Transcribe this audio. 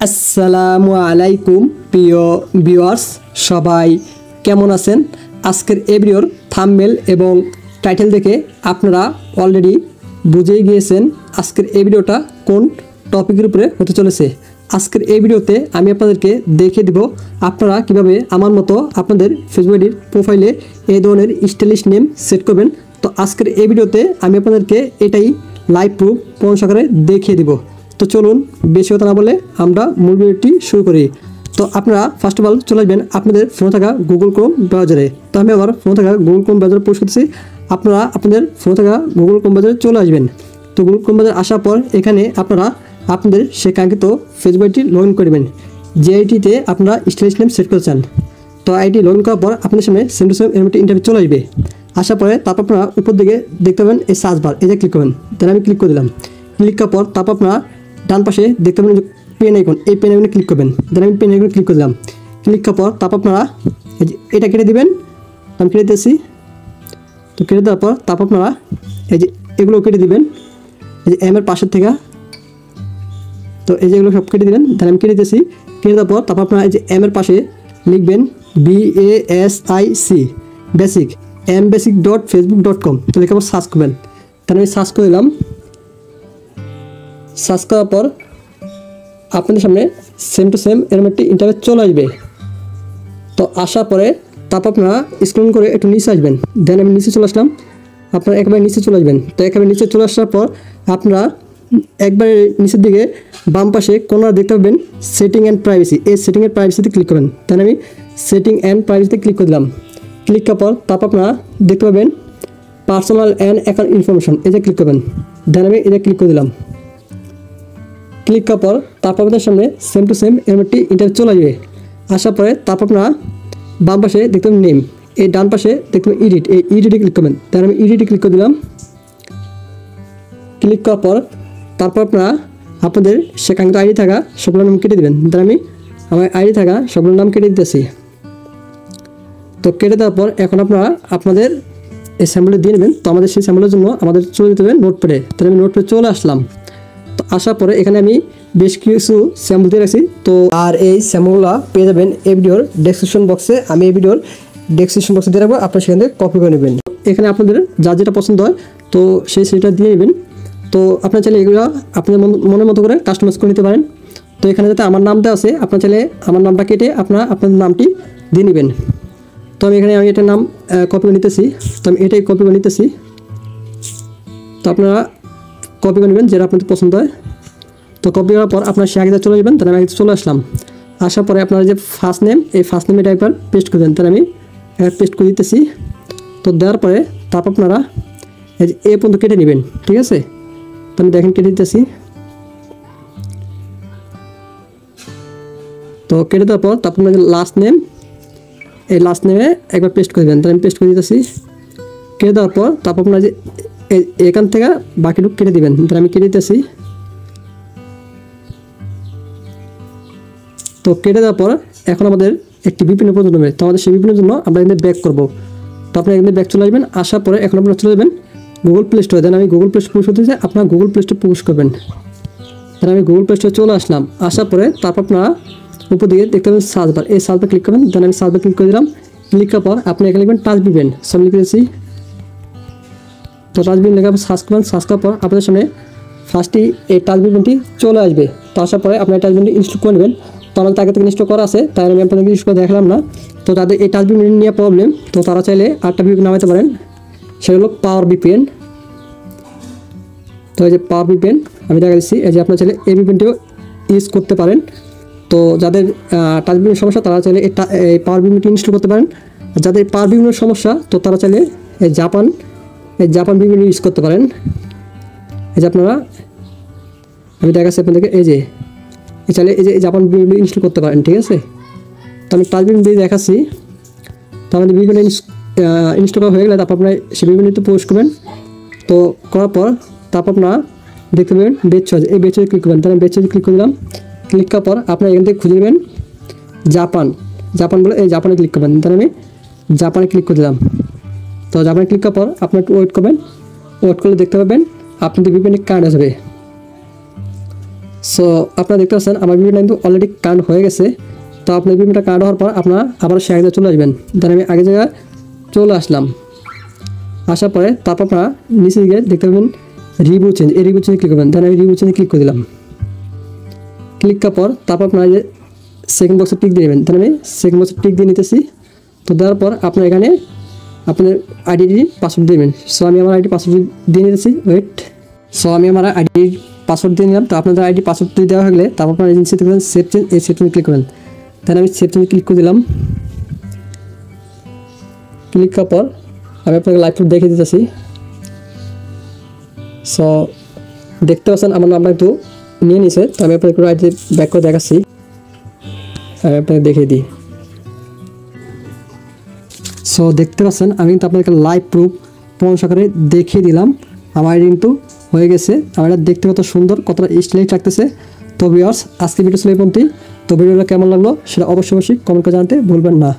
আসসালামু আলাইকুম প্রিয় ভিউয়ার্স, সবাই কেমন আছেন? আজকের এই ভিডিওর থাম্বনেল এবং টাইটেল দেখে আপনারা অলরেডি বুঝেই গিয়েছেন আজকের এই ভিডিওটা কোন টপিকের উপরে হতে চলেছে। আজকের এই ভিডিওতে আমি আপনাদেরকে দেখিয়ে দিব আপনারা কিভাবে আমার মতো আপনাদের ফেসবুক আইডির প্রোফাইলে এই ধরনের স্টাইলিশ নেম সেট করবেন। তো আজকের এই ভিডিওতে আমি আপনাদেরকে এটাই লাইভ প্রুফ প্রমাণ সহকারে দেখিয়ে দিব। তো চলুন বেশি কথা না বলে আমরা মূল ভিডিওটি শুরু করি। তো আপনারা ফার্স্ট অফ অল চলে আসবেন আপনাদের ফোনে থাকা গুগল ক্রোম ব্রাউজারে। তো আমি আবার ফোনে থাকা গুগল ক্রোম ব্রাউজারে পোস্ট করতেছি, আপনারা আপনাদের ফোনে থাকা গুগল ক্রোম ব্রাউজারে চলে আসবেন। তো গুগল ক্রোম ব্রাউজারে আসার পর এখানে আপনারা আপনাদের সে কাঙ্ক্ষিত ফেসবুক আইডি লগ ইন করবেন, যে আইডিতে আপনারা স্টাইলিশ নেম সেট করতে চান। তো আইডি লগ ইন করার পর আপনাদের সামনে সেম টু সেম এরকম একটি ইন্টারভিউ চলে আসবে। আসার পরে তারপর আপনারা উপর দিকে দেখতে পাবেন এই সার্চ বার, এই যে ক্লিক করবেন। তাহলে আমি ক্লিক করে দিলাম। ক্লিক করার পর তারপর আপনারা ডান পাশে দেখতে পাবেন যে পেন আইকন, এই পেন আইকনে ক্লিক করবেন। দেন আমি পেন আইকনে ক্লিক করে দিলাম। ক্লিক করার পর তারপর আপনারা এটা কেটে দেবেন, আমি কেটে দিয়েছি। তো কেটে দেওয়ার পর তারপর আপনারা এই যে এগুলো কেটে দিবেন, এই যে এম এর পাশের থেকে। তো এই যে এগুলো সব কেটে দিবেন। দেন আমি কেটে দিয়েছি। কেটে দেওয়ার পর তারপর আপনারা এই যে এম এর পাশে লিখবেন BASIC বেসিক mbasic.facebook.com। তো লিখে আবার সার্চ করবেন। তাহলে আমি সার্চ করে দিলাম। সার্চ করার পর আপনাদের সামনে সেম টু সেম এরকম একটি ইন্টারভিউ চলে আসবে। তো আসার পরে তারপর আপনারা স্ক্রল করে একটু নিচে আসবেন। দেন আমি নিচে চলে আসলাম, আপনারা একেবারে নিচে চলে আসবেন। তো একেবারে নিচে চলে আসার পর আপনারা একবারে নিচের দিকে বাম পাশে কোনার দেখতে পাবেন সেটিং অ্যান্ড প্রাইভেসি, এই সেটিং অ্যান্ড প্রাইভেসিতে ক্লিক করবেন। তাহলে আমি সেটিং অ্যান্ড প্রাইভেসিতে ক্লিক করে দিলাম। ক্লিক করার পর তারপর আপনারা দেখতে পাবেন পার্সোনাল অ্যান্ড অ্যাকাউন্ট ইনফরমেশন, এই যে ক্লিক করবেন। দেন আমি এটা ক্লিক করে দিলাম। ক্লিক করার পর তারপর আপনাদের সামনে সেম টু সেম এরকম একটি ইন্টারভিউ চলে আসবে। আসার পরে তারপর আপনারা বাম পাশে দেখতে পাবেন নেম, এই ডান পাশে দেখতে পাবেন এডিট, এই এডিটে ক্লিক করবেন। তাহলে আমি এডিটে ক্লিক করে দিলাম। ক্লিক করার পর তারপর আপনারা আপনাদের সেখানকার আইডি থাকা সবগুলো নাম কেটে দেবেন। তাহলে আমি আমার আইডি থাকা সবগুলো নাম কেটে দিতেছি। তো কেটে দেওয়ার পর এখন আপনারা আপনাদের এই স্যাম্পলটা দিয়ে নেবেন। তো আমাদের সেই স্যাম্পলের জন্য আমাদের চলে যেতে হবে নোটপ্যাডে। তাহলে আমি নোটপ্যাডে চলে আসলাম। তো আসার পরে এখানে আমি বেশ কিছু স্যাম্পল দিয়ে রাখছি। তো আর এই স্যাম্পলগুলো পেয়ে যাবেন এই ভিডিওর ডেসক্রিপশন বক্সে। আমি এই ভিডিওর ডেসক্রিপশন বক্সে দিয়ে রাখবো, আপনারা সেখান থেকে কপি করে নেবেন। এখানে আপনাদের যার যেটা পছন্দ হয় তো সেটা দিয়ে নেবেন। তো আপনারা চাইলে এগুলো আপনাদের মনের মতো করে কাস্টমাইজ করে নিতে পারেন। তো এখানে যাতে আমার নামটা আছে, আপনারা চাইলে আমার নামটা কেটে আপনারা আপনাদের নামটি দিয়ে নেবেন। তো আমি এটার নাম কপি করে নিতেছি। তো আমি এটাই কপি করে নিতেছি। তো আপনারা কপি করে নেবেন যেটা আপনাদের পছন্দ হয়। তো কপি করার পর আপনার সে আগে চলে যাবেন। তাহলে আমি আগে চলে আসলাম। আসার পরে আপনারা যে ফার্স্ট নেম, এই ফার্স্ট নেম এটা একবার পেস্ট করে দেন। তাহলে আমি একবার পেস্ট করে দিতেছি। তো দেওয়ার পরে তারপর আপনারা এ পর্যন্ত কেটে নেবেন, ঠিক আছে? তো আমি দেখেন কেটে দিতেছি। তো কেটে দেওয়ার পর তারপর আপনার লাস্ট নেম, এই লাস্ট নেমে একবার পেস্ট করে দেবেন। তাহলে আমি পেস্ট করে দিতেছি। কেটে দেওয়ার পর তারপর আপনারা যে এখান থেকে বাকিটুকু কেটে দেবেন। তাহলে আমি কেটে দিতেছি। তো কেটে দেওয়ার পর এখন আমাদের একটি বিভিন্ন প্রয়োজন হবে। তো আমাদের সেই বিভিন্নের জন্য আমরা এখানে ব্যাক করবো। তো আপনারা এখানে ব্যাক চলে আসবেন। আসার পরে এখন আপনারা চলে যাবেন গুগল প্লে স্টোরে। দেন আমি গুগল প্লে স্টোর পুশ করতে চাই, আপনারা গুগল প্লে স্টোর পুশ করবেন। তাহলে আমি গুগল প্লে স্টোরে চলে আসলাম। আসার পরে তারপর আপনারা উপর দিকে দেখতে পাবেন সার্চ বার, এই সার্চ বার ক্লিক করবেন। দেন আমি সার্চ বার ক্লিক করে দিলাম। ক্লিক করার পর আপনি এখানে লিখবেন টাচ বিবেন, সব লিখে দিয়েছি। তো টাচ বিবেন লেখা সার্চ করবেন। সার্চ করার পর আপনাদের সামনে ফার্স্টই এই টাচ বিবেনটি চলে আসবে। তো আসার পরে আপনার টাচ বিবেনটি ইনস্টল করে নেবেন। তো আমাদের আগে থেকে ইনস্টল করা আছে, তাই আমি আপনাদেরকে ইনস্টল করে দেখালাম না। তো তাদের এই টাচ বিবেন নিয়ে প্রবলেম, তো তারা চাইলে আরেকটা বিবেন নামাতে পারেন, সেটা হলো পাওয়ার VPN। তো এই যে পাওয়ার VPN আমি দেখা দিচ্ছি, এই যে আপনার চাইলে এই VPNটিও ইউজ করতে পারেন। তো যাদের টাচ বিবেনের সমস্যা তারা চাইলে এই পাওয়ার VPNটি ইনস্টল করতে পারেন। যাদের পাওয়ার VPNের সমস্যা তো তারা চাইলে এই জাপান VPN ইউজ করতে পারেন। এই যে আপনারা আমি দেখাচ্ছি আপনাদেরকে, এই যে চাইলে এই যে জাপান VPN ইনস্টল করতে পারেন, ঠিক আছে? তো আমি টাচ বিবেন দিয়ে দেখাচ্ছি। তো আমাদের VPN ইনস্টল করা হয়ে গেলে তারপর আপনার সেই VPNটিতে প্রবেশ করবেন। তো করার পর তারপর আপনারা দেখতে পাবেন বেচ চয়েস, এই বেচ চয়েসে ক্লিক করবেন। তাহলে বেচ চয়েসে ক্লিক করে দিলাম। ক্লিক করার পর আপনারা এখান থেকে খুঁজে নেবেন জাপান বলে এই জাপানে ক্লিক করবেন। তাহলে আমি জাপানে ক্লিক করে দিলাম। তো জাপানে ক্লিক করার পর আপনার একটু ওয়েট করবেন। ওয়েট করলে দেখতে পাবেন আপনাদের VPN কানেক্ট হবে। সো আপনারা দেখতে পাচ্ছেন আমার ভিডিওটা কিন্তু অলরেডি কানেক্ট হয়ে গেছে। তো আপনার ভিডিওটা কানেক্ট হওয়ার পর আপনারা আবার সেই আগে চলে আসবেন। দেন আমি আগে জায়গায় চলে আসলাম, আসার পরে তারপর আপনারা নিচে গিয়ে দেখতে পাবেন রিভিউ চেঞ্জ, এই রিভিউ চেঞ্জে ক্লিক করবেন। দেন আমি রিভিউ চেঞ্জে ক্লিক করে দিলাম। ক্লিক করার পর তারপর আপনারা যে সেকেন্ড বক্সে টিক দিয়ে নেবেন। দেন আমি সেকেন্ড বক্সে টিক দিয়ে নিতেছি। তো দেওয়ার পর আপনার এখানে আপনার আইডি পাসওয়ার্ড দেবেন। সো আমি আমার আইডি পাসওয়ার্ড দিয়ে নিতেছি, ওয়েট। সো আমি আমার আইডি পাসওয়ার্ড দিয়ে নিলাম। তো আপনাদের আইডি পাসওয়ার্ড দিয়ে দেওয়া হলে তারপর আপনার এজেন্সি দেখবেন সেভ চেঞ্জ, এই সেভ চেঞ্জ ক্লিক করবেন। দেন আমি সেভ চেঞ্জ ক্লিক করে দিলাম। ক্লিক করার পর আমি আপনাকে লাইভ প্রুফ দেখিয়ে দিতেছি। সো দেখতে পাচ্ছেন আমার নামটা একটু নিয়ে নিছে। তো আমি আপনাকে আইডি ব্যাক করে দেখাচ্ছি, আমি আপনাকে দেখিয়ে দিই। সো দেখতে পাচ্ছেন আমি কিন্তু আপনাকে লাইভ প্রুফ প্রমাণ সহকারে দেখিয়ে দিলাম। আমার আইডি কিন্তু হয়ে গেছে। আমার এটা দেখতে কত সুন্দর, কতটা স্টাইলিশ লাগতেছে। তো ভিউয়ার্স, আজকে ভিডিও ছিল এই পর্যন্তই। তো ভিডিওটা কেমন লাগলো সেটা অবশ্যই কমেন্ট করে জানাতে ভুলবেন না।